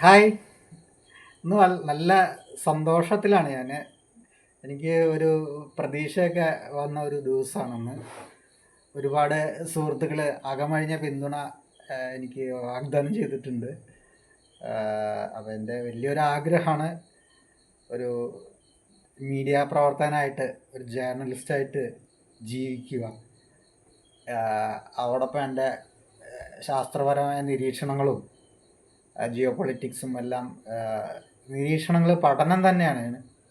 Hi. ഇന്ന് നല്ല സന്തോഷത്തിലാണ് ഞാൻ. എനിക്ക് ഒരു പ്രതീക്ഷയൊക്കെ വന്ന ഒരു ദിവസമാണെന്ന്. ഒരുപാട് സുഹൃത്തുക്കൾ അകമഴിഞ്ഞ പിന്തുണ എനിക്ക് വാഗ്ദാനം ചെയ്തിട്ടുണ്ട്. അപ്പോൾ എൻ്റെ വലിയൊരു ആഗ്രഹമാണ് ഒരു മീഡിയ പ്രവർത്തകനായിട്ട്, ഒരു ജേർണലിസ്റ്റായിട്ട് ജീവിക്കുക. അതോടൊപ്പം എൻ്റെ ശാസ്ത്രപരമായ നിരീക്ഷണങ്ങളും ജിയോ പൊളിറ്റിക്സും എല്ലാം നിരീക്ഷണങ്ങൾ, പഠനം തന്നെയാണ്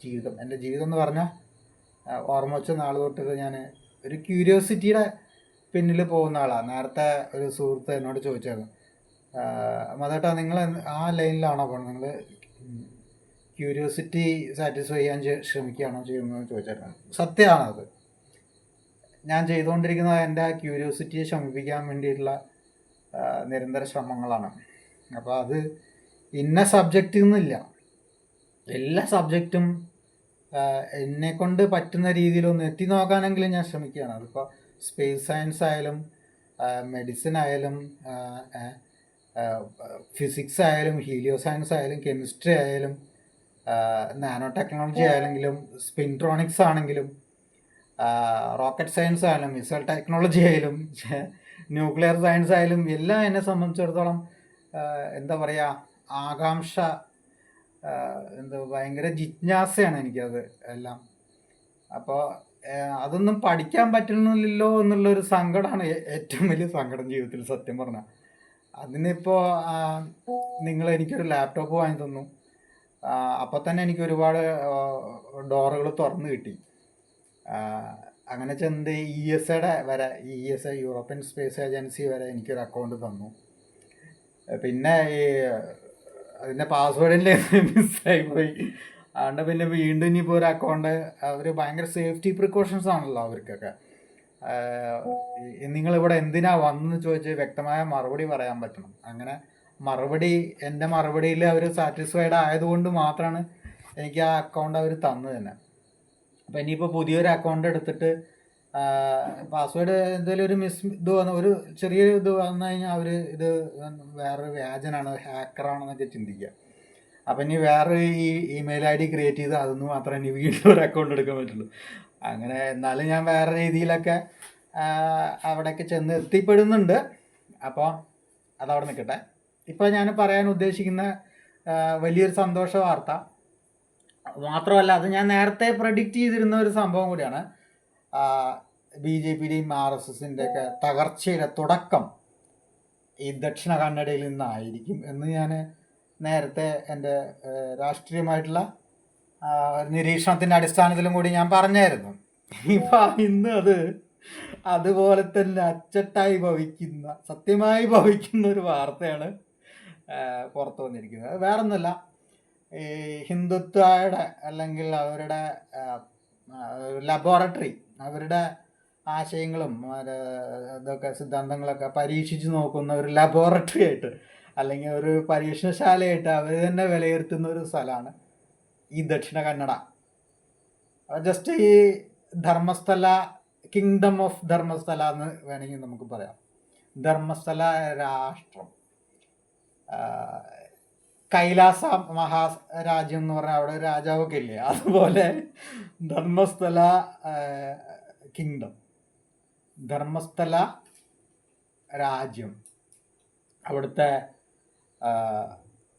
ജീവിതം. എൻ്റെ ജീവിതം എന്ന് പറഞ്ഞാൽ ഓർമ്മ വെച്ച നാൾ തൊട്ട് ഞാൻ ഒരു ക്യൂരിയോസിറ്റിയുടെ പിന്നിൽ പോകുന്ന ആളാണ്. നേരത്തെ ഒരു സുഹൃത്ത് എന്നോട് ചോദിച്ചായിരുന്നു, മതേട്ടാ നിങ്ങൾ ആ ലൈനിലാണോ പോകുന്നത്, നിങ്ങൾ ക്യൂരിയോസിറ്റി സാറ്റിസ്ഫൈ ചെയ്യാൻ ശ്രമിക്കുകയാണോ ചെയ്യുന്നതെന്ന് ചോദിച്ചായിരുന്നു. സത്യമാണത്. ഞാൻ ചെയ്തുകൊണ്ടിരിക്കുന്നത് എൻ്റെ ആ ക്യൂരിയോസിറ്റിയെ ശമിപ്പിക്കാൻ വേണ്ടിയിട്ടുള്ള നിരന്തര ശ്രമങ്ങളാണ്. അപ്പോൾ അത് ഇന്ന സബ്ജക്റ്റ് എന്നില്ല, എല്ലാ സബ്ജക്റ്റും എന്നെക്കൊണ്ട് പറ്റുന്ന രീതിയിലൊന്ന് എത്തി നോക്കാനെങ്കിലും ഞാൻ ശ്രമിക്കുകയാണ്. അതിപ്പോൾ സ്പേസ് സയൻസ് ആയാലും മെഡിസിൻ ആയാലും ഫിസിക്സ് ആയാലും ഹീലിയോ സയൻസ് ആയാലും കെമിസ്ട്രി ആയാലും നാനോ ടെക്നോളജി ആയാലെങ്കിലും സ്പിൻട്രോണിക്സ് ആണെങ്കിലും റോക്കറ്റ് സയൻസ് ആയാലും മിസൈൽ ടെക്നോളജി ആയാലും ന്യൂക്ലിയർ സയൻസ് ആയാലും എല്ലാം എന്നെ സംബന്ധിച്ചിടത്തോളം എന്താ പറയുക, ആകാംക്ഷ, ഭയങ്കര ജിജ്ഞാസയാണ് എനിക്കത് എല്ലാം. അപ്പോൾ അതൊന്നും പഠിക്കാൻ പറ്റുന്നില്ലല്ലോ എന്നുള്ളൊരു സങ്കടമാണ് ഏറ്റവും വലിയ സങ്കടം ജീവിതത്തിൽ, സത്യം പറഞ്ഞാൽ. അതിനിപ്പോൾ നിങ്ങൾ എനിക്കൊരു ലാപ്ടോപ്പ് വാങ്ങി തന്നു, അപ്പോൾ തന്നെ എനിക്ക് ഒരുപാട് ഡോറുകൾ തുറന്നു കിട്ടി. അങ്ങനെ ചെന്ന് ESAയുടെ വരെ, ESA യൂറോപ്യൻ സ്പേസ് ഏജൻസി വരെ എനിക്കൊരു അക്കൗണ്ട് തന്നു. പിന്നെ ഈ അതിൻ്റെ പാസ്വേഡിൻ്റെ മിസ്സായി പോയി. അതുകൊണ്ട് പിന്നെ വീണ്ടും ഇനിയിപ്പോൾ ഒരു അക്കൗണ്ട്, അവർ ഭയങ്കര സേഫ്റ്റി പ്രിക്കോഷൻസ് ആണല്ലോ അവർക്കൊക്കെ. നിങ്ങളിവിടെ എന്തിനാ വന്നെന്ന് ചോദിച്ച് വ്യക്തമായ മറുപടി പറയാൻ പറ്റണം. അങ്ങനെ എൻ്റെ മറുപടിയിൽ അവർ സാറ്റിസ്ഫൈഡ് ആയതുകൊണ്ട് മാത്രമാണ് എനിക്ക് ആ അക്കൗണ്ട് അവർ തന്നു തന്നെ. അപ്പോൾ ഇനിയിപ്പോൾ പുതിയൊരു അക്കൗണ്ട് എടുത്തിട്ട് പാസ്വേഡ് എന്തെങ്കിലും ഒരു ഇത് വന്ന്, ഒരു ചെറിയ ഇത് വന്നു കഴിഞ്ഞാൽ അവർ ഇത് വേറൊരു വ്യാജനാണ്, ഹാക്കറാണെന്നൊക്കെ ചിന്തിക്കുക. അപ്പം ഇനി വേറെ ഇമെയിൽ ID ക്രിയേറ്റ് ചെയ്ത് അതൊന്നും മാത്രമേ ഇനി വീണ്ടും ഒരു അക്കൗണ്ട് എടുക്കാൻ പറ്റുള്ളൂ. അങ്ങനെ എന്നാലും ഞാൻ വേറെ രീതിയിലൊക്കെ അവിടേക്ക് ചെന്ന് എത്തിപ്പെടുന്നുണ്ട്. അപ്പോൾ അതവിടെ നിൽക്കട്ടെ. ഇപ്പോൾ ഞാൻ പറയാൻ ഉദ്ദേശിക്കുന്ന വലിയൊരു സന്തോഷ വാർത്ത മാത്രമല്ല, അത് ഞാൻ നേരത്തെ പ്രഡിക്റ്റ് ചെയ്തിരുന്ന ഒരു സംഭവം കൂടിയാണ്. BJPയുടെയും RSSൻ്റെയൊക്കെ തകർച്ചയുടെ തുടക്കം ഈ ദക്ഷിണ കന്നഡയിൽ നിന്നായിരിക്കും എന്ന് ഞാൻ നേരത്തെ എൻ്റെ രാഷ്ട്രീയമായിട്ടുള്ള നിരീക്ഷണത്തിൻ്റെ അടിസ്ഥാനത്തിലും കൂടി ഞാൻ പറഞ്ഞായിരുന്നു. ഇന്ന് അത് അതുപോലെ തന്നെ അച്ചട്ടായി ഭവിക്കുന്ന, സത്യമായി ഭവിക്കുന്ന ഒരു വാർത്തയാണ് പുറത്തു വന്നിരിക്കുന്നത്. വേറൊന്നുമല്ല, ഈ ഹിന്ദുത്വയുടെ അല്ലെങ്കിൽ അവരുടെ ലബോറട്ടറി, അവരുടെ ആശയങ്ങളും ഇതൊക്കെ സിദ്ധാന്തങ്ങളൊക്കെ പരീക്ഷിച്ച് നോക്കുന്ന ഒരു ലബോറട്ടറി ആയിട്ട് അല്ലെങ്കിൽ ഒരു പരീക്ഷണശാലയായിട്ട് അവർ തന്നെ വിലയിരുത്തുന്ന ഒരു സ്ഥലമാണ് ഈ ദക്ഷിണ കന്നഡ. ജസ്റ്റ് ഈ ധർമ്മസ്ഥല, കിങ്ഡം ഓഫ് ധർമ്മസ്ഥല എന്ന് വേണമെങ്കിൽ നമുക്ക് പറയാം. ധർമ്മസ്ഥല രാഷ്ട്രം, കൈലാസ മഹാരാജ്യം എന്ന് പറഞ്ഞാൽ അവിടെ രാജാവൊക്കെ ഇല്ലേ, അതുപോലെ ധർമ്മസ്ഥല കിങ്ഡം, ധർമ്മസ്ഥല രാജ്യം. അവിടുത്തെ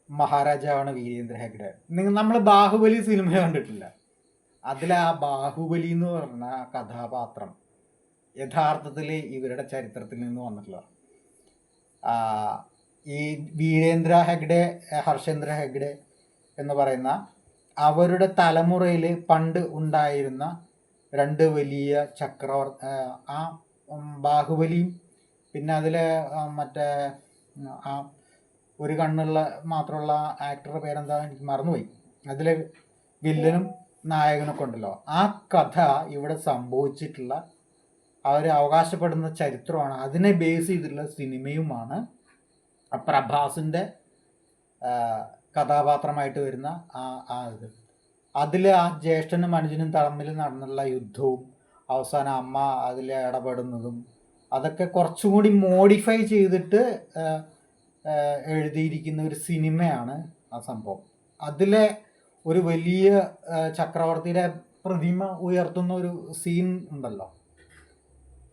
മഹാരാജാവാണ് വീരേന്ദ്ര ഹെഗ്ഡെ. നമ്മൾ ബാഹുബലി സിനിമ കണ്ടിട്ടില്ല, അതിലെ ആ ബാഹുബലി എന്ന് പറഞ്ഞ കഥാപാത്രം യഥാർത്ഥത്തിൽ ഇവരുടെ ചരിത്രത്തിൽ നിന്ന് വന്നിട്ടുള്ള ഈ വീരേന്ദ്ര ഹെഗ്ഡെ, ഹർഷേന്ദ്ര ഹെഗ്ഡെ എന്ന് പറയുന്ന അവരുടെ തലമുറയിൽ പണ്ട് ഉണ്ടായിരുന്ന രണ്ട് വലിയ ചക്രവർത്തി, ആ ബാഹുബലിയും പിന്നെ അതിലെ മറ്റേ ആ ഒരു കണ്ണുള്ള മാത്രമുള്ള ആക്ടറുടെ പേരെന്താ എനിക്ക് മറന്നുപോയി, അതിലെ വില്ലനും നായകനൊക്കെ ഉണ്ടല്ലോ, ആ കഥ ഇവിടെ സംഭവിച്ചിട്ടുള്ള അവർ അവകാശപ്പെടുന്ന ചരിത്രമാണ്. അതിനെ ബേസ് ചെയ്തിട്ടുള്ള സിനിമയുമാണ് പ്രഭാസിൻ്റെ കഥാപാത്രമായിട്ട് വരുന്ന ഇത്. അതിൽ ആ ജ്യേഷ്ഠനും അനുജനും തമ്മിൽ നടന്നുള്ള യുദ്ധവും അവസാനം അമ്മ അതിൽ ഇടപെടുന്നതും അതൊക്കെ കുറച്ചും കൂടി മോഡിഫൈ ചെയ്തിട്ട് എഴുതിയിരിക്കുന്ന ഒരു സിനിമയാണ് ആ സംഭവം. അതിലെ ഒരു വലിയ ചക്രവർത്തിയുടെ പ്രതിമ ഉയർത്തുന്ന ഒരു സീൻ ഉണ്ടല്ലോ,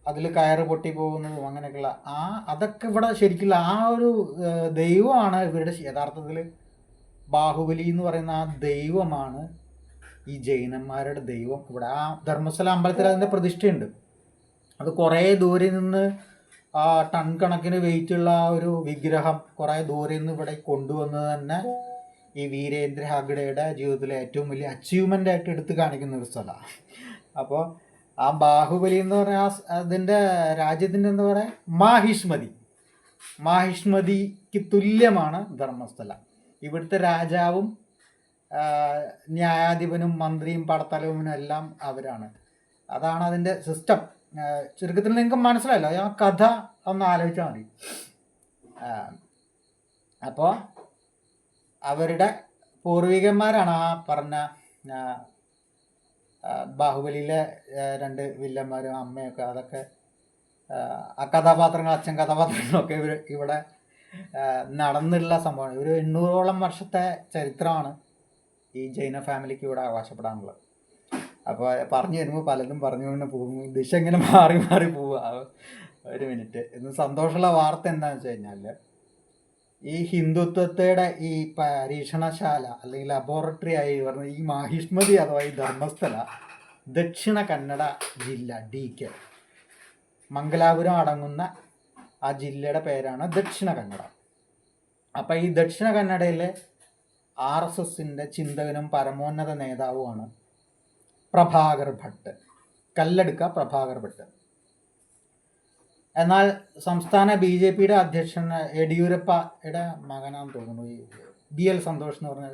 അതിൽ കയറ് പൊട്ടി പോകുന്നതും അങ്ങനെയൊക്കെയുള്ള അതൊക്കെ ഇവിടെ ശരിക്കും ആ ഒരു ദൈവമാണ് ഇവരുടെ യഥാർത്ഥത്തിൽ. ബാഹുബലി എന്ന് പറയുന്ന ആ ദൈവമാണ് ഈ ജൈനന്മാരുടെ ദൈവം. ഇവിടെ ആ ധർമ്മസ്ഥല അമ്പലത്തിൽ അതിൻ്റെ പ്രതിഷ്ഠയുണ്ട്. അത് കുറേ ദൂരെ നിന്ന് ആ ടൺ കണക്കിന് വെയിറ്റുള്ള ആ ഒരു വിഗ്രഹം കുറേ ദൂരെ നിന്ന് ഇവിടെ കൊണ്ടുവന്നത് തന്നെ ഈ വീരേന്ദ്ര ഹെഗ്ഡെയുടെ ജീവിതത്തിലെ ഏറ്റവും വലിയ അച്ചീവ്മെൻ്റ് ആയിട്ട് എടുത്ത് കാണിക്കുന്ന ഒരു സ്ഥലമാണ്. അപ്പോൾ ആ ബാഹുബലി എന്ന് പറഞ്ഞാൽ അതിൻ്റെ രാജ്യത്തിൻ്റെ എന്താ പറയുക, മാഹിഷ്മതിക്ക് തുല്യമാണ് ധർമ്മസ്ഥല. ഇവിടുത്തെ രാജാവും ന്യായാധിപനും മന്ത്രിയും പടത്തലവനും എല്ലാം അവരാണ്. അതാണ് അതിൻ്റെ സിസ്റ്റം. ചുരുക്കത്തിൽ നിങ്ങൾക്ക് മനസ്സിലായല്ലോ, ആ കഥ ഒന്ന് ആലോചിച്ചാൽ മതി. അപ്പോൾ അവരുടെ പൂർവികന്മാരാണ് ആ പറഞ്ഞ ബാഹുബലിയിലെ 2 വില്ലന്മാരും അമ്മയൊക്കെ. അതൊക്കെ ആ കഥാപാത്രങ്ങൾ, അച്ഛൻ കഥാപാത്രങ്ങളൊക്കെ ഇവിടെ നടന്നുള്ള സംഭവമാണ്. ഒരു 800ഓളം വർഷത്തെ ചരിത്രമാണ് ഈ ജൈന ഫാമിലിക്ക് ഇവിടെ അവകാശപ്പെടാനുള്ളത്. അപ്പോൾ പറഞ്ഞു വരുമ്പോൾ പലതും പറഞ്ഞു കൊണ്ട് പോകും, ദിശ ഇങ്ങനെ മാറി മാറി പോവുക. ഒരു മിനിറ്റ്. ഇന്ന് സന്തോഷമുള്ള വാർത്ത എന്താണെന്ന് വെച്ച് കഴിഞ്ഞാൽ, ഈ ഹിന്ദുത്വയുടെ ഈ പരീക്ഷണശാല അല്ലെങ്കിൽ ലബോറട്ടറി ആയി പറഞ്ഞ ഈ മാഹിഷ്മതി അഥവാ ഈ ധർമ്മസ്ഥല ദക്ഷിണ കന്നഡ ജില്ല DK മംഗലാപുരം അടങ്ങുന്ന ആ ജില്ലയുടെ പേരാണ് ദക്ഷിണ കന്നഡ. അപ്പം ഈ ദക്ഷിണ കന്നഡയിലെ RSSൻ്റെ ചിന്തകനും പരമോന്നത നേതാവുമാണ് പ്രഭാകർ ഭട്ട്, കല്ലടുക്ക പ്രഭാകർ ഭട്ട്. എന്നാൽ സംസ്ഥാന BJPയുടെ അധ്യക്ഷൻ യെഡിയൂരപ്പയുടെ മകനാന്ന് തോന്നുന്നു, ഈ BL സന്തോഷ് എന്ന് പറഞ്ഞ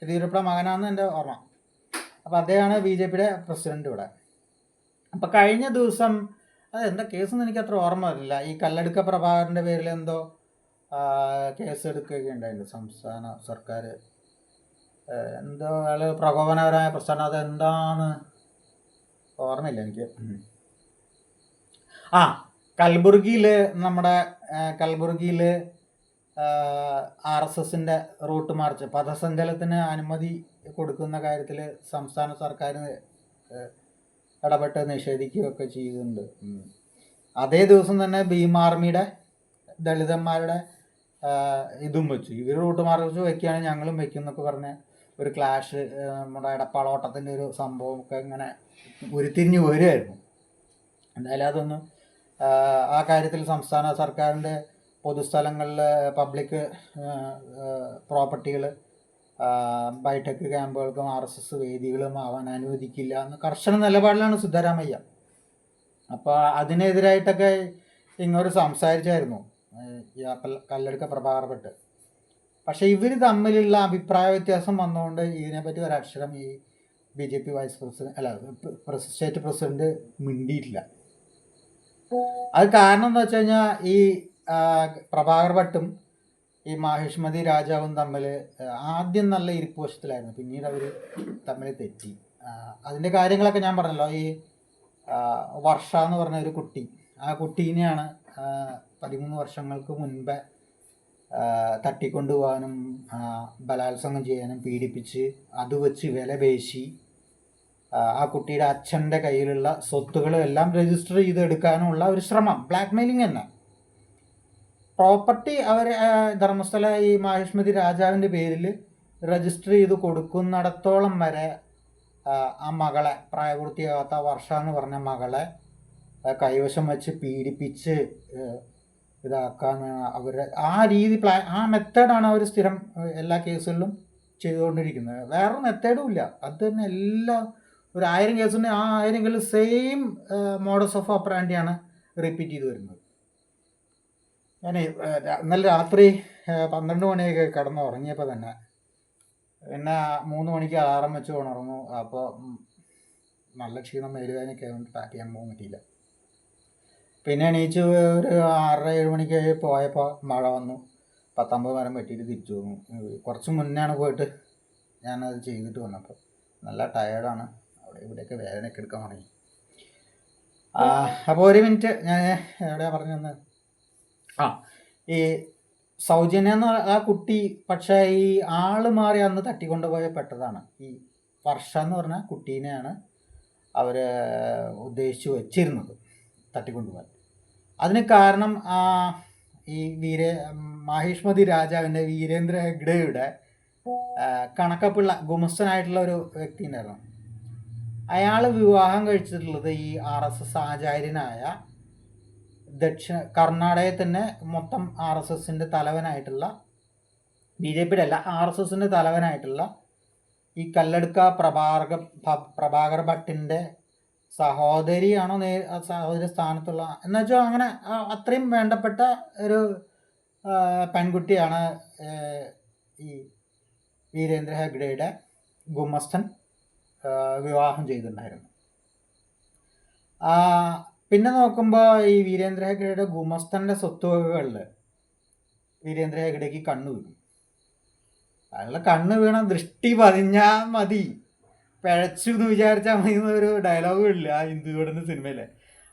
യെഡിയൂരപ്പയുടെ മകനാണെന്ന് എൻ്റെ ഓർമ്മ. അപ്പോൾ അദ്ദേഹമാണ് BJPയുടെ പ്രസിഡന്റ് ഇവിടെ. അപ്പോൾ കഴിഞ്ഞ ദിവസം അതെന്താ കേസെന്ന് എനിക്ക് അത്ര ഓർമ്മ വരില്ല, ഈ കല്ലടുക്ക പ്രഭാകരൻ്റെ പേരിൽ എന്തോ കേസ് എടുക്കുകയൊക്കെ ഉണ്ടായിട്ടുണ്ട് സംസ്ഥാന സർക്കാർ. എന്തോ അയാൾ പ്രകോപനപരമായ പ്രസ്ഥാനം, അതെന്താണ് ഓർമ്മയില്ല എനിക്ക്. കൽബുർഗിയിൽ നമ്മുടെ കൽബുർഗിയിൽ RSSൻ്റെ റൂട്ട് മാർച്ച് പഥസഞ്ചലനത്തിന് അനുമതി കൊടുക്കുന്ന കാര്യത്തിൽ സംസ്ഥാന സർക്കാർ ഇടപെട്ട് നിഷേധിക്കുകയൊക്കെ ചെയ്തിട്ടുണ്ട്. അതേ ദിവസം തന്നെ ഭീം ആർമിയുടെ ദളിതന്മാരുടെ ഇതും വെച്ചു. ഇവർ റൂട്ട് മാർച്ച് വയ്ക്കുകയാണെങ്കിൽ ഞങ്ങളും വയ്ക്കും എന്നൊക്കെ പറഞ്ഞ് ഒരു ക്ലാഷ്, നമ്മുടെ എടപ്പാളോട്ടത്തിൻ്റെ ഒരു സംഭവമൊക്കെ ഇങ്ങനെ ഉരുത്തിരിഞ്ഞ് വരുമായിരുന്നു. എന്തായാലും അതൊന്നും ആ കാര്യത്തിൽ സംസ്ഥാന സർക്കാരിൻ്റെ പൊതുസ്ഥലങ്ങളിൽ പബ്ലിക് പ്രോപ്പർട്ടികൾ ബൈടെക് ക്യാമ്പുകൾക്കും RSS വേദികളും ആവാൻ അനുവദിക്കില്ല എന്ന് കർശന നിലപാടിലാണ് സിദ്ധരാമയ്യ. അപ്പോൾ അതിനെതിരായിട്ടൊക്കെ ഇങ്ങോട്ട് സംസാരിച്ചായിരുന്നു കല്ലടുക്ക പ്രഭാകർ ഭട്ട്. പക്ഷേ ഇവർ തമ്മിലുള്ള അഭിപ്രായ വ്യത്യാസം വന്നുകൊണ്ട് ഇതിനെപ്പറ്റി ഒരക്ഷരം ഈ BJP vice president state president മിണ്ടിയിട്ടില്ല. അത് കാരണം എന്താ വെച്ച് കഴിഞ്ഞാൽ, ഈ പ്രഭാകർ ഭട്ടും ഈ മാഹിഷ്മതി രാജാവും തമ്മിൽ ആദ്യം നല്ല ഇരിപ്പ് വശത്തിലായിരുന്നു, പിന്നീട് അവർ തമ്മിൽ തെറ്റി. അതിൻ്റെ കാര്യങ്ങളൊക്കെ ഞാൻ പറഞ്ഞല്ലോ. ഈ വർഷ എന്ന് പറഞ്ഞ ഒരു കുട്ടി, ആ കുട്ടീനെയാണ് 13 വർഷങ്ങൾക്ക് മുൻപേ തട്ടിക്കൊണ്ടുപോകാനും ബലാത്സംഗം ചെയ്യാനും പീഡിപ്പിച്ച് അത് വെച്ച് വില പേശി ആ കുട്ടിയുടെ അച്ഛൻ്റെ കയ്യിലുള്ള സ്വത്തുക്കളും എല്ലാം രജിസ്റ്റർ ചെയ്തെടുക്കാനുള്ള ഒരു ശ്രമം, ബ്ലാക്ക് മെയിലിംഗ് തന്നെ. പ്രോപ്പർട്ടി അവർ ധർമ്മസ്ഥല ഈ മാഹിഷ്മതി രാജാവിൻ്റെ പേരിൽ രജിസ്റ്റർ ചെയ്ത് കൊടുക്കുന്നിടത്തോളം വരെ ആ മകളെ, പ്രായപൂർത്തിയാകാത്ത വർഷ എന്ന് പറഞ്ഞ മകളെ കൈവശം വെച്ച് പീഡിപ്പിച്ച് ഇതാക്കാൻ അവർ ആ രീതി ആ മെത്തേഡാണ് അവർ സ്ഥിരം എല്ലാ കേസുകളിലും ചെയ്തുകൊണ്ടിരിക്കുന്നത്. വേറൊരു മെത്തേഡും ഇല്ല. അത് തന്നെ എല്ലാ ഒരു 1000 കേസുണ്ട്, ആ 1000 കേസിൽ സെയിം മോഡസ് ഓഫ് ഓപ്പറാൻഡിയാണ് റിപ്പീറ്റ് ചെയ്ത് വരുന്നത്. ഞാൻ ഇന്നലെ രാത്രി 12 മണിയൊക്കെ കിടന്ന് ഉറങ്ങിയപ്പോൾ തന്നെ പിന്നെ 3 മണിക്ക് അലാറം വെച്ച് ഉണർന്നു. അപ്പോൾ നല്ല ക്ഷീണം, മേലുവേദനയൊക്കെ ആയതുകൊണ്ട് പാക്ക് ചെയ്യാൻ പോകാൻ പറ്റിയില്ല. പിന്നെ എണീച്ച് ഒരു 6-7 മണിക്ക് പോയപ്പോൾ മഴ വന്നു. 10-50 മരം വെട്ടിയിട്ട് തിരിച്ചു വന്നു. കുറച്ച് മുന്നെയാണ് പോയിട്ട് ഞാനത് ചെയ്തിട്ട് വന്നപ്പോൾ നല്ല ടയേർഡാണ്. അവിടെ ഇവിടെയൊക്കെ വേദനയൊക്കെ എടുക്കാൻ തുടങ്ങി. അപ്പോൾ ഒരു മിനിറ്റ്, ഞാൻ എവിടെയാണ് പറഞ്ഞു തന്നത്? ഈ സൗജന്യ എന്ന് ആ കുട്ടി പക്ഷേ ഈ ആള് മാറി അന്ന് തട്ടിക്കൊണ്ടുപോയ പെട്ടതാണ്. ഈ വർഷ എന്ന് പറഞ്ഞ കുട്ടീനെയാണ് അവർ ഉദ്ദേശിച്ച് വെച്ചിരുന്നത് തട്ടിക്കൊണ്ടുപോകാൻ. അതിന് കാരണം ഈ മാഹിഷ്മതി രാജാവിൻ്റെ വീരേന്ദ്ര ഹെഗ്ഡെയുടെ കണക്കപ്പിള്ള ഗുമസ്തനായിട്ടുള്ള ഒരു വ്യക്തി ഉണ്ടായിരുന്നു. അയാൾ വിവാഹം കഴിച്ചിട്ടുള്ളത് ഈ RSS ആചാര്യനായ കർണാടകയിൽ തന്നെ മൊത്തം RSSൻ്റെ തലവനായിട്ടുള്ള, BJPയുടെ അല്ല RSSൻ്റെ തലവനായിട്ടുള്ള ഈ കല്ലടുക്ക പ്രഭാകർ ഭട്ടിൻ്റെ സഹോദരിയാണോ സഹോദരി സ്ഥാനത്തുള്ള എന്നുവെച്ചാൽ അങ്ങനെ അത്രയും വേണ്ടപ്പെട്ട ഒരു പെൺകുട്ടിയാണ് ഈ വീരേന്ദ്ര ഹെഗ്ഡെയുടെ ഗുമസ്തൻ വിവാഹം ചെയ്തിട്ടുണ്ടായിരുന്നു. പിന്നെ നോക്കുമ്പോൾ ഈ വീരേന്ദ്ര ഹെഗ്ഡെയുടെ ഗുമസ്തൻ്റെ സ്വത്തുവകകളിൽ വീരേന്ദ്ര ഹെഗ്ഡെക്ക് കണ്ണു വീണു. അയാളുടെ കണ്ണ് വീണ ദൃഷ്ടി പതിഞ്ഞാൽ മതി, പിഴച്ചു എന്ന് വിചാരിച്ചാൽ മതി എന്നൊരു ഡയലോഗും ഇല്ല ഹിന്ദുവിടുന്ന സിനിമയിലെ.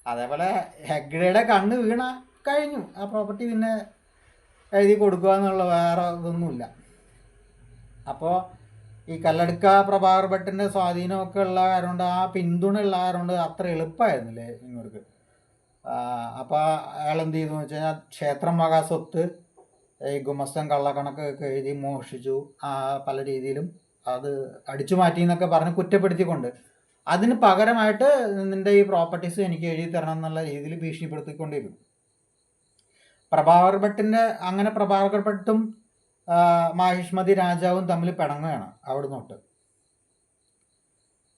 അതേപോലെ ഹെഗ്ഡെയുടെ കണ്ണ് വീണ കഴിഞ്ഞു, ആ പ്രോപ്പർട്ടി പിന്നെ എഴുതി കൊടുക്കുക എന്നുള്ള വേറെ ഇതൊന്നുമില്ല. അപ്പോൾ ഈ കല്ലടുക്ക പ്രഭാകർ ഭട്ടിൻ്റെ സ്വാധീനമൊക്കെ ഉള്ള കാരണം കൊണ്ട്, ആ പിന്തുണ ഉള്ള കാരണം കൊണ്ട് അത്ര എളുപ്പമായിരുന്നില്ലേ ഇങ്ങോട്ട്. അപ്പോൾ അയാൾ എന്ത് ചെയ്തു എന്ന് വെച്ച് കഴിഞ്ഞാൽ ക്ഷേത്രം വക സ്വത്ത് ഈ ഗുമസ്തൻ കള്ളക്കണക്കൊക്കെ എഴുതി മോഷിച്ചു, പല രീതിയിലും അത് അടിച്ചു മാറ്റി എന്നൊക്കെ പറഞ്ഞ് കുറ്റപ്പെടുത്തിക്കൊണ്ട് അതിന് പകരമായിട്ട് നിൻ്റെ ഈ പ്രോപ്പർട്ടീസ് എനിക്ക് എഴുതി തരണം എന്നുള്ള രീതിയിൽ ഭീഷണിപ്പെടുത്തിക്കൊണ്ടിരുന്നു. പ്രഭാകർ ഭട്ടും മാഹിഷ്മതി രാജാവും തമ്മിൽ പിണങ്ങുകയാണ് അവിടുന്ന് തൊട്ട്.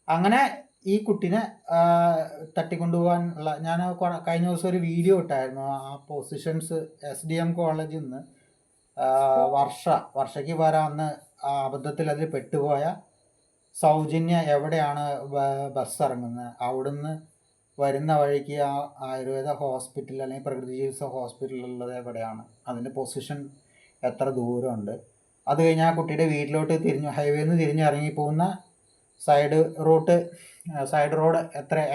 അങ്ങനെ ഈ കുട്ടീനെ തട്ടിക്കൊണ്ടുപോകാനുള്ള, ഞാൻ കഴിഞ്ഞ ദിവസം ഒരു വീഡിയോ ഇട്ടായിരുന്നു. ആ പൊസിഷൻസ് SDM കോളേജിൽ നിന്ന് വർഷയ്ക്ക് വരാൻ അന്ന് അബദ്ധത്തിൽ അതിൽ പെട്ടുപോയ സൗജന്യ എവിടെയാണ് ബസ് ഇറങ്ങുന്നത്, അവിടുന്ന് വരുന്ന വഴിക്ക് ആ ആയുർവേദ ഹോസ്പിറ്റൽ അല്ലെങ്കിൽ പ്രകൃതി ചികിത്സ ഹോസ്പിറ്റലുള്ളത് എവിടെയാണ്, അതിൻ്റെ പൊസിഷൻ എത്ര ദൂരമുണ്ട്, അത് കഴിഞ്ഞാൽ ആ കുട്ടിയുടെ വീട്ടിലോട്ട് ഹൈവേന്ന് തിരിഞ്ഞിറങ്ങിപ്പോകുന്ന സൈഡ് റോഡ്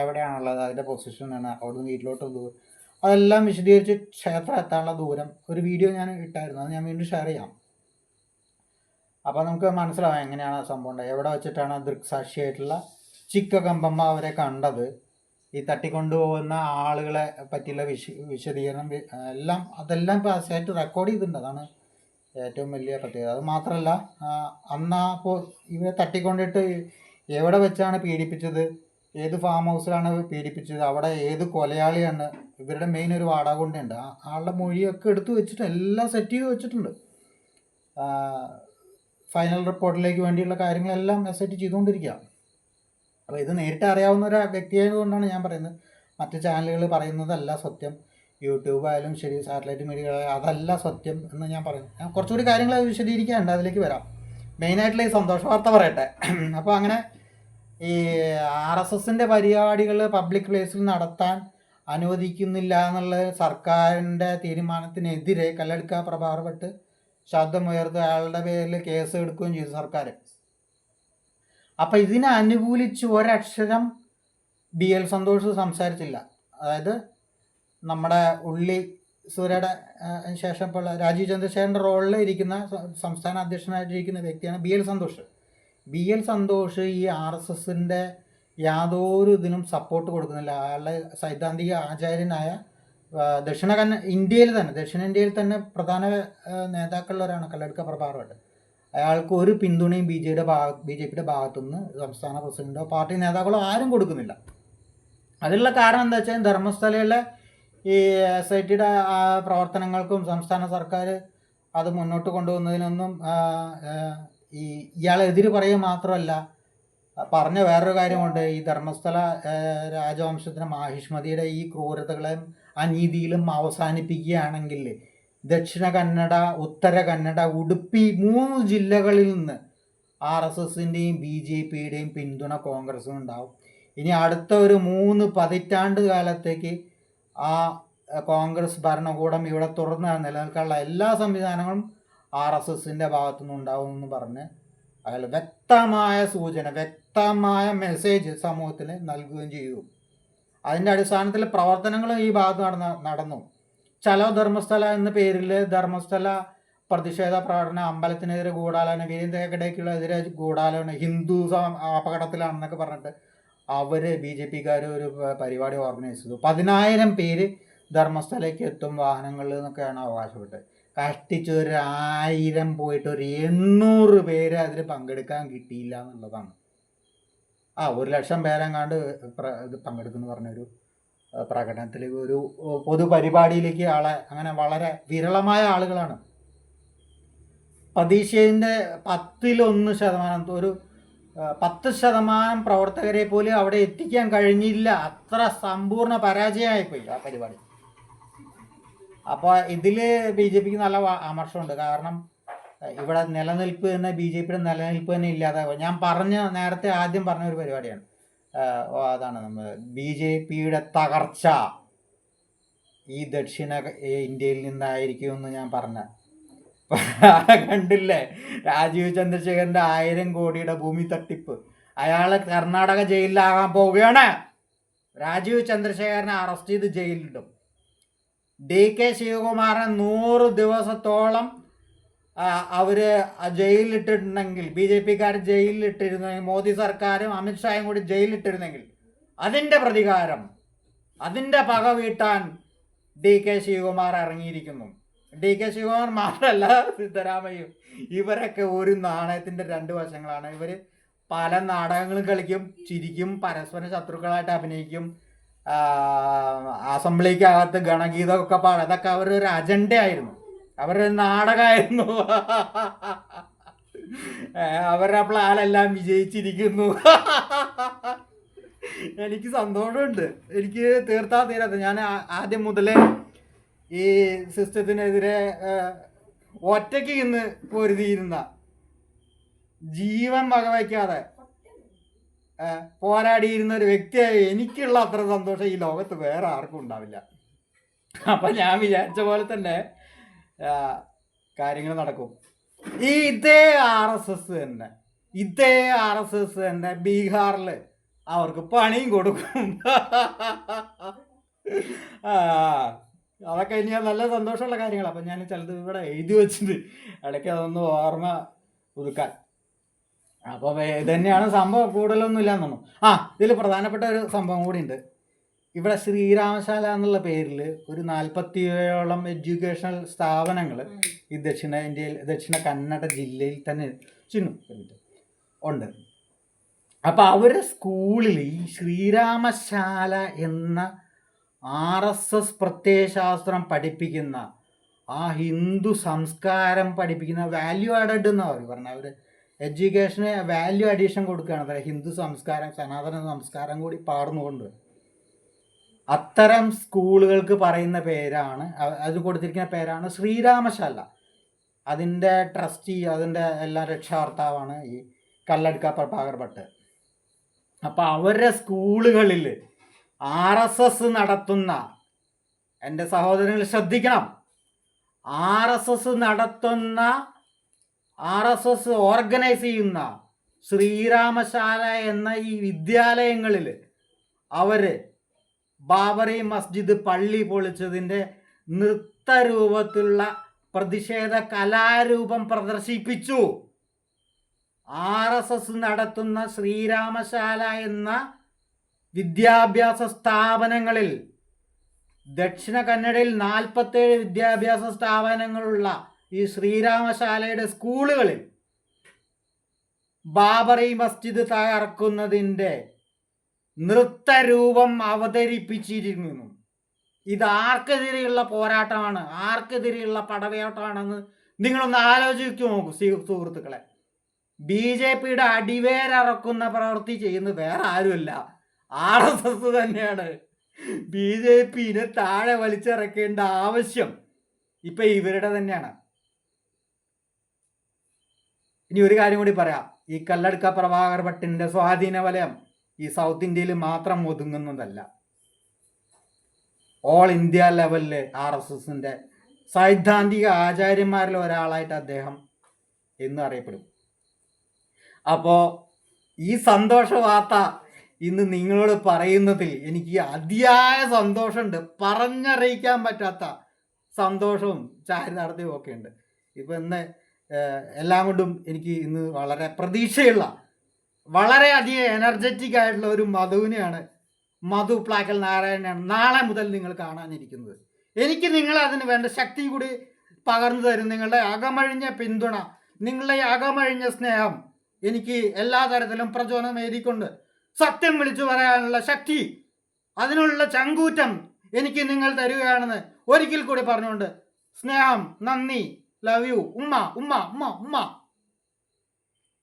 എവിടെയാണുള്ളത്, അതിൻ്റെ പൊസിഷനാണ്, അവിടുന്ന് വീട്ടിലോട്ട് ദൂരം, അതെല്ലാം വിശദീകരിച്ച് ക്ഷേത്രം എത്താനുള്ള ദൂരം ഒരു വീഡിയോ ഞാൻ ഇട്ടായിരുന്നു. അത് ഞാൻ വീണ്ടും ഷെയർ ചെയ്യാം. അപ്പോൾ നമുക്ക് മനസ്സിലാവാം എങ്ങനെയാണ് സംഭവം ഉണ്ടായത്, എവിടെ വെച്ചിട്ടാണ് ദൃക്സാക്ഷിയായിട്ടുള്ള ചിക്കകമ്പമ്മ അവരെ കണ്ടത്, ഈ തട്ടിക്കൊണ്ടുപോകുന്ന ആളുകളെ പറ്റിയുള്ള വിശദീകരണം അതെല്ലാം പാസ്സായിട്ട് റെക്കോർഡ് ചെയ്തിട്ടുണ്ട്. അതാണ് ഏറ്റവും വലിയ പ്രത്യേകത. അത് മാത്രമല്ല, ഇവരെ തട്ടിക്കൊണ്ടിട്ട് എവിടെ വെച്ചാണ് പീഡിപ്പിച്ചത്, ഏത് ഫാം ഹൗസിലാണ് പീഡിപ്പിച്ചത്, അവിടെ ഏത് കൊലയാളിയാണ്, ഇവരുടെ മെയിൻ ഒരു വാടകകൊണ്ടുണ്ട്, ആളുടെ മൊഴിയൊക്കെ എടുത്തു വെച്ചിട്ട് എല്ലാം സെറ്റ് ചെയ്ത് വെച്ചിട്ടുണ്ട്. ഫൈനൽ റിപ്പോർട്ടിലേക്ക് വേണ്ടിയുള്ള കാര്യങ്ങളെല്ലാം സെറ്റ് ചെയ്തുകൊണ്ടിരിക്കുക. അപ്പോൾ ഇത് നേരിട്ട് അറിയാവുന്ന ഒരു വ്യക്തിയായതുകൊണ്ടാണ് ഞാൻ പറയുന്നത്. മറ്റ് ചാനലുകൾ പറയുന്നതല്ല സത്യം, യൂട്യൂബ് ആയാലും ശരി, സാറ്റലൈറ്റ് മീഡിയ അതല്ല സത്യം എന്ന് ഞാൻ പറയുന്നു. ഞാൻ കുറച്ചുകൂടി കാര്യങ്ങൾ വിശദീകരിക്കാനുണ്ട്, അതിലേക്ക് വരാം. മെയിനായിട്ടുള്ള ഈ സന്തോഷ വാർത്ത പറയട്ടെ. അപ്പോൾ അങ്ങനെ ഈ RSSൻ്റെ പരിപാടികൾ പബ്ലിക് പ്ലേസിൽ നടത്താൻ അനുവദിക്കുന്നില്ല എന്നുള്ള സർക്കാരിൻ്റെ തീരുമാനത്തിനെതിരെ കല്ലടുക്ക പ്രഭാകർ ഭട്ട് ശബ്ദമുയർത്തി അയാളുടെ പേരിൽ കേസ് എടുക്കുകയും ചെയ്തു സർക്കാർ. അപ്പം ഇതിനെ അനുകൂലിച്ച് ഒരക്ഷരം BL സന്തോഷ് സംസാരിച്ചില്ല. അതായത് നമ്മുടെ ഉള്ളി സൂര്യയുടെ ശേഷം ഇപ്പോൾ രാജീവ് ചന്ദ്രശേഖരൻ്റെ റോളിൽ ഇരിക്കുന്ന സംസ്ഥാന അധ്യക്ഷനായിട്ടിരിക്കുന്ന വ്യക്തിയാണ് BL സന്തോഷ്. BL സന്തോഷ് ഈ RSSൻ്റെ യാതൊരു ഇതിനും സപ്പോർട്ട് കൊടുക്കുന്നില്ല. അയാളുടെ സൈദ്ധാന്തിക ആചാര്യനായ ദക്ഷിണേന്ത്യയിൽ തന്നെ പ്രധാന നേതാക്കളിലൊരാണ് കല്ലടുക്ക പ്രഭാകർ ഭട്ട്. അയാൾക്ക് ഒരു പിന്തുണയും BJPയുടെ ഭാഗത്തുനിന്ന് സംസ്ഥാന പ്രസിഡന്റോ പാർട്ടി നേതാക്കളോ ആരും കൊടുക്കുന്നില്ല. അതിനുള്ള കാരണം എന്താ വെച്ചാൽ ധർമ്മസ്ഥലയിലെ ഈ SITയുടെ പ്രവർത്തനങ്ങൾക്കും സംസ്ഥാന സർക്കാർ അത് മുന്നോട്ട് കൊണ്ടുപോകുന്നതിനൊന്നും ഇയാളെതിര് പറയുക മാത്രമല്ല, പറഞ്ഞ വേറൊരു കാര്യമുണ്ട്. ഈ ധർമ്മസ്ഥല രാജവംശത്തിന് മാഹിഷ്മതിയുടെ ഈ ക്രൂരതകളെയും അനീതിയിലും അവസാനിപ്പിക്കുകയാണെങ്കിൽ ദക്ഷിണ കന്നഡ, ഉത്തര കന്നഡ, ഉടുപ്പി 3 ജില്ലകളിൽ നിന്ന് RSSൻ്റെയും BJPയുടെയും പിന്തുണ കോൺഗ്രസിനും ഉണ്ടാവും. ഇനി അടുത്ത ഒരു 3 പതിറ്റാണ്ട് കാലത്തേക്ക് ആ കോൺഗ്രസ് ഭരണകൂടം ഇവിടെ തുറന്ന് നിലനിൽക്കാനുള്ള എല്ലാ സംവിധാനങ്ങളും RSSൻ്റെ ഭാഗത്തുനിന്ന് ഉണ്ടാവുമെന്ന് പറഞ്ഞ് അയാൾ വ്യക്തമായ സൂചന, വ്യക്തമായ മെസ്സേജ് സമൂഹത്തിന് നൽകുകയും ചെയ്തു. അതിൻ്റെ അടിസ്ഥാനത്തിൽ പ്രവർത്തനങ്ങൾ ഈ ഭാഗത്ത് നടന്നു. ചലോ ധർമ്മസ്ഥല എന്ന പേരിൽ ധർമ്മസ്ഥല പ്രതിഷേധ പ്രകടനം, അമ്പലത്തിനെതിരെ ഗൂഢാലോചന, വീരേന്ദ്രഹെഗ്ഗഡേക്കുള്ള ഗൂഢാലോചന, ഹിന്ദു അപകടത്തിലാണെന്നൊക്കെ പറഞ്ഞിട്ട് അവർ BJPക്കാർ ഒരു പരിപാടി ഓർഗനൈസ് ചെയ്തു. 10,000 പേര് ധർമ്മസ്ഥലയ്ക്ക് എത്തും വാഹനങ്ങളിൽ എന്നൊക്കെയാണ് അവകാശപ്പെട്ടത്. കഷ്ടിച്ച് ഒരു 1000 പോയിട്ട് ഒരു 800 പേര് അതിൽ പങ്കെടുക്കാൻ കിട്ടിയില്ല എന്നുള്ളതാണ്. 1,00,000 പേരെങ്ങാണ്ട് ഇത് പങ്കെടുക്കുമെന്ന് പറഞ്ഞൊരു പ്രകടനത്തിൽ, ഒരു പൊതുപരിപാടിയിലേക്ക് അങ്ങനെ വളരെ വിരളമായ ആളുകളാണ്. പ്രതീക്ഷയുടെ 10% ഒരു 10% പ്രവർത്തകരെ പോലും അവിടെ എത്തിക്കാൻ കഴിഞ്ഞില്ല. അത്ര സമ്പൂർണ്ണ പരാജയമായിപ്പോയി ആ പരിപാടി. അപ്പോൾ ഇതിൽ BJPക്ക് നല്ല അമർഷമുണ്ട്. കാരണം ഇവിടെ നിലനിൽപ്പ് തന്നെ, BJPയുടെ നിലനിൽപ്പ് തന്നെ ഇല്ലാതെ, ഞാൻ നേരത്തെ ആദ്യം പറഞ്ഞ ഒരു പരിപാടിയാണ്. അതാണ് നമ്മൾ BJPയുടെ തകർച്ച ഈ ദക്ഷിണ ഇന്ത്യയിൽ നിന്നായിരിക്കുമെന്ന് ഞാൻ പറഞ്ഞ കണ്ടില്ലേ? രാജീവ് ചന്ദ്രശേഖരൻ്റെ 1000 കോടിയുടെ ഭൂമി തട്ടിപ്പ്. അയാൾ കർണാടക ജയിലിലാകാൻ പോവുകയാണ്. രാജീവ് ചന്ദ്രശേഖരനെ അറസ്റ്റ് ചെയ്ത് ജയിലിലിടും. DK ശിവകുമാരൻ 100 ദിവസത്തോളം അവർ ജയിലിലിട്ടിട്ടുണ്ടെങ്കിൽ, BJPക്കാർ ജയിലിലിട്ടിരുന്നെങ്കിൽ, മോദി സർക്കാരും അമിത്ഷായും കൂടി ജയിലിലിട്ടിരുന്നെങ്കിൽ അതിൻ്റെ പ്രതികാരം, അതിൻ്റെ പക വീട്ടാൻ DK ശിവകുമാർ ഇറങ്ങിയിരിക്കുന്നു. DK ശിവകുമാർ മാത്രമല്ല, സിദ്ധരാമയ്യും. ഇവരൊക്കെ ഒരു നാണയത്തിൻ്റെ 2 വശങ്ങളാണ്. ഇവർ പല നാടകങ്ങളും കളിക്കും, ചിരിക്കും, പരസ്പര ശത്രുക്കളായിട്ട് അഭിനയിക്കും, അസംബ്ലിക്കകത്ത് ഗണഗീതമൊക്കെ പാടും. അതൊക്കെ അവരൊരു അജണ്ടയായിരുന്നു, അവരൊരു നാടകമായിരുന്നു. അവരുടെ പ്ലാനെല്ലാം വിജയിച്ചിരിക്കുന്നു. എനിക്ക് സന്തോഷമുണ്ട്. എനിക്ക് തീർത്താ തീരാത്ത. ഞാൻ ആദ്യം മുതലേ ഈ സിസ്റ്റത്തിനെതിരെ ഒറ്റയ്ക്ക് ഇന്ന് പൊരുതിയിരുന്ന, ജീവൻ വകവയ്ക്കാതെ പോരാടിയിരുന്ന ഒരു വ്യക്തിയായി എനിക്കുള്ള അത്ര സന്തോഷം ഈ ലോകത്ത് വേറെ ആർക്കും ഉണ്ടാവില്ല. അപ്പം ഞാൻ വിചാരിച്ച പോലെ തന്നെ കാര്യങ്ങൾ നടക്കും. ഇതേ ആർ എസ് എസ് തന്നെ ബീഹാറിൽ അവർക്ക് പണിയും കൊടുക്കും. അതൊക്കെ ഇനി നല്ല സന്തോഷമുള്ള കാര്യങ്ങളാണ്. അപ്പം ഞാൻ ചിലത് ഇവിടെ എഴുതി വെച്ചിട്ട് ഇടയ്ക്ക് അതൊന്ന് ഓർമ്മ പുതുക്കാൻ. അപ്പോൾ ഇത് തന്നെയാണ് സംഭവം, കൂടുതലൊന്നും ഇല്ല തോന്നുന്നു. ഇതിൽ പ്രധാനപ്പെട്ട ഒരു സംഭവം കൂടി ഉണ്ട്. ഇവിടെ ശ്രീരാമശാല എന്നുള്ള പേരിൽ ഒരു 47ഓളം എഡ്യൂക്കേഷണൽ സ്ഥാപനങ്ങൾ ഈ ദക്ഷിണ കന്നഡ ജില്ലയിൽ തന്നെ ഉണ്ട്. അപ്പോൾ അവരുടെ സ്കൂളിൽ ഈ ശ്രീരാമശാല എന്ന RSS പ്രത്യയശാസ്ത്രം പഠിപ്പിക്കുന്ന, ഹിന്ദു സംസ്കാരം പഠിപ്പിക്കുന്ന, വാല്യൂ ആഡഡ് എന്നാണ് അവർ പറഞ്ഞത്. അവർ എഡ്യൂക്കേഷന് വാല്യൂ അഡീഷൻ കൊടുക്കുകയാണ്. അതായത് ഹിന്ദു സംസ്കാരം, സനാതന സംസ്കാരം കൂടി പാർന്നുകൊണ്ട് അത്തരം സ്കൂളുകൾക്ക് പറയുന്ന പേരാണ്, അത് കൊടുത്തിരിക്കുന്ന പേരാണ് ശ്രീരാമശാല. അതിൻ്റെ ട്രസ്റ്റി, അതിൻ്റെ എല്ലാ രക്ഷാകർത്താവാണ് ഈ കല്ലടുക്ക പ്രഭാകർ ഭട്ട്. അപ്പോൾ അവരുടെ സ്കൂളുകളിൽ RSS നടത്തുന്ന, എൻ്റെ സഹോദരങ്ങൾ ശ്രദ്ധിക്കണം, RSS ഓർഗനൈസ് ചെയ്യുന്ന ശ്രീരാമശാല എന്ന ഈ വിദ്യാലയങ്ങളിൽ അവർ ബാബറി മസ്ജിദ് പള്ളി പൊളിച്ചതിൻ്റെ നൃത്തരൂപത്തിലുള്ള പ്രതിഷേധ കലാരൂപം പ്രദർശിപ്പിച്ചു. RSS നടത്തുന്ന ശ്രീരാമശാല എന്ന വിദ്യാഭ്യാസ സ്ഥാപനങ്ങളിൽ, ദക്ഷിണ കന്നഡയിൽ 47 വിദ്യാഭ്യാസ സ്ഥാപനങ്ങളുള്ള ഈ ശ്രീരാമശാലയുടെ സ്കൂളുകളിൽ ബാബറി മസ്ജിദ് തകർക്കുന്നതിൻ്റെ നൃത്തരൂപം അവതരിപ്പിച്ചിരിക്കുന്നു. ഇത് ആർക്കെതിരെയുള്ള പോരാട്ടമാണ്, ആർക്കെതിരെയുള്ള പടവേട്ടമാണെന്ന് നിങ്ങളൊന്ന് ആലോചിച്ചു നോക്കൂ സുഹൃത്തുക്കളെ. BJPയുടെ അടിവേരറക്കുന്ന പ്രവൃത്തി ചെയ്യുന്നത് വേറെ ആരുമല്ല, RSS തന്നെയാണ്. BJPനെ താഴെ വലിച്ചിറക്കേണ്ട ആവശ്യം ഇപ്പം ഇവരുടെ തന്നെയാണ്. ഇനി ഒരു കാര്യം കൂടി പറയാം. ഈ കല്ലടുക്ക പ്രഭാകർ ഭട്ടിൻ്റെ സ്വാധീന വലയം ഈ സൗത്ത് ഇന്ത്യയിൽ മാത്രം ഒതുങ്ങുന്നതല്ല. ഓൾ ഇന്ത്യ ലെവലിൽ RSSൻ്റെ സൈദ്ധാന്തിക ആചാര്യന്മാരിൽ ഒരാളായിട്ട് അദ്ദേഹം എന്ന് അറിയപ്പെടും. അപ്പോൾ ഈ സന്തോഷ വാർത്ത ഇന്ന് നിങ്ങളോട് പറയുന്നതിൽ എനിക്ക് അതിയായ സന്തോഷമുണ്ട്. പറഞ്ഞറിയിക്കാൻ പറ്റാത്ത സന്തോഷവും ചാരിതാർത്ഥ്യവും ഒക്കെ ഉണ്ട്. ഇപ്പം ഇന്ന് എല്ലാം കൊണ്ടും എനിക്ക് ഇന്ന് വളരെ പ്രതീക്ഷയുള്ള വളരെയധികം എനർജറ്റിക് ആയിട്ടുള്ള ഒരു മധുവിനെയാണ്, മധു പ്ലാക്കൽ നാരായണനാണ് നാളെ മുതൽ നിങ്ങൾ കാണാനിരിക്കുന്നത്. എനിക്ക് നിങ്ങൾ അതിന് വേണ്ട ശക്തി കൂടി പകർന്നു തരും. നിങ്ങളുടെ അകമഴിഞ്ഞ പിന്തുണ, നിങ്ങളുടെ അകമഴിഞ്ഞ സ്നേഹം എനിക്ക് എല്ലാ തരത്തിലും പ്രചോദനമേരിക്കൊണ്ട് സത്യം വിളിച്ചു പറയാനുള്ള ശക്തി, അതിനുള്ള ചങ്കൂറ്റം എനിക്ക് നിങ്ങൾ തരികയാണെന്ന് ഒരിക്കൽ കൂടി പറഞ്ഞുകൊണ്ട് സ്നേഹം, നന്ദി, ലവ് യു, ഉമ്മ ഉമ്മ ഉമ്മ ഉമ്മ.